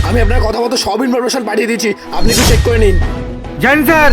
আমি আপনার কথা মতো সব ইনফরমেশন পাঠিয়ে দিয়েছি, আপনি একটু চেক করে নিন। জানেন স্যার,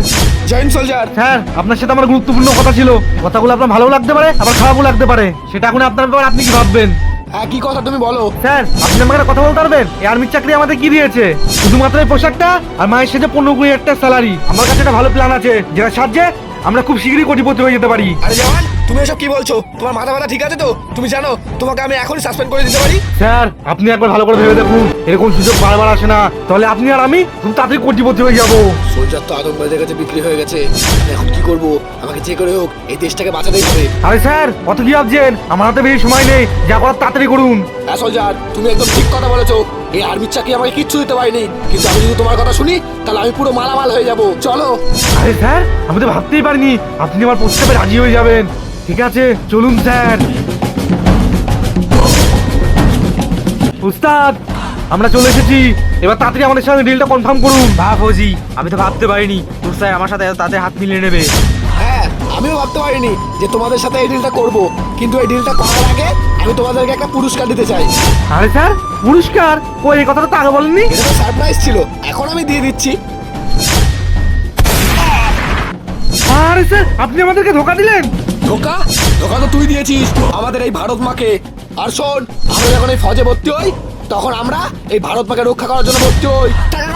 জয়েন সোলজার। স্যার আপনার সাথে আমার গুরুত্বপূর্ণ কথা ছিল। কথাগুলো আপনার ভালো লাগতে পারে আবার খারাপও লাগতে পারে, সেটা এখন আপনার ব্যাপার, আপনি কি ভাববেন? হ্যাঁ, কি কথা তুমি বলো। স্যার আপনি আমাকে একটা কথা বলতে পারবেন, এই আর্মির চাকরি আমাদের কি দিয়েছে? শুধুমাত্র এই পোশাকটা আর মায়ের সাথে 15-20 স্যালারি। আমার কাছে একটা ভালো প্ল্যান আছে, যেটা সাহায্যে আমরা খুব শীঘ্রই কোটিপতি হয়ে যেতে পারি। আরে জওয়ান, তুমি এসব কি বলছো? তোমার মাথা ব্যথা ঠিক আছে তো? তুমি জানো তোমাকে আমি এখনই সাসপেন্ড করে দিতে পারি। স্যার আপনি একবার ভালো করে ভেবে দেখুন, এরকম সুযোগ বারবার আসে না। তাহলে আপনি আর আমি খুব তাড়াতাড়ি কোটিপতি হয়ে যাবো। সোলজার তো আতঙ্কবাদের কাছে বিক্রি হয়ে গেছে, আমি এখন কি করব? আমাকে যে করে হোক এই দেশটাকে বাঁচাতেই হবে। আরে স্যার অত কি ভাবছেন, আমার হাতে বেশি সময় নেই, যা করার তাড়াতাড়ি করুন। হ্যাঁ সোলজার, তুমি একদম ঠিক কথা বলেছো। এই আর্মির চাকরি আমাকে কিচ্ছু দিতে পারিনি, কিন্তু আমি যদি তোমার কথা শুনি তাহলে আমি পুরো মালামাল হয়ে যাব। চলো। আরে স্যার আমি তো ভাবতেই পারিনি আপনি আমার প্রস্তাবে রাজি হয়ে যাবেন। ঠিক আছে চলুন স্যার। উস্তাদ আমরা চলে এসেছি, এবার তাড়াতাড়ি আমাদের সাথে ডিলটা কনফার্ম করুন। বাহ ফৌজি, আমি তো ভাবতে পারিনি তোর স্যার আমার সাথে তাদের হাত মিলিয়ে নেবে। হ্যাঁ, আমিও ভাবতে পারিনি যে তোমাদের সাথে এই ডিলটা করব, কিন্তু এই ডিলটা করার আগে আমি তোমাদেরকে একটা পুরস্কার দিতে চাই। আরে স্যার পুরস্কার? ও এই কথাটা তো আগে বলেননি। এটা তো সারপ্রাইজ ছিল, এখন আমি দিয়ে দিচ্ছি। আরে স্যার আপনি আমাদেরকে ধোকা দিলেন। ধোকা? ধোকা তো তুই দিয়েছিস আমাদের এই ভারত মাকে। আর শোন, আমরা যখন এই ফৌজে ভর্তি হই তখন আমরা এই ভারত মাকে রক্ষা করার জন্য ভর্তি হই। টাকা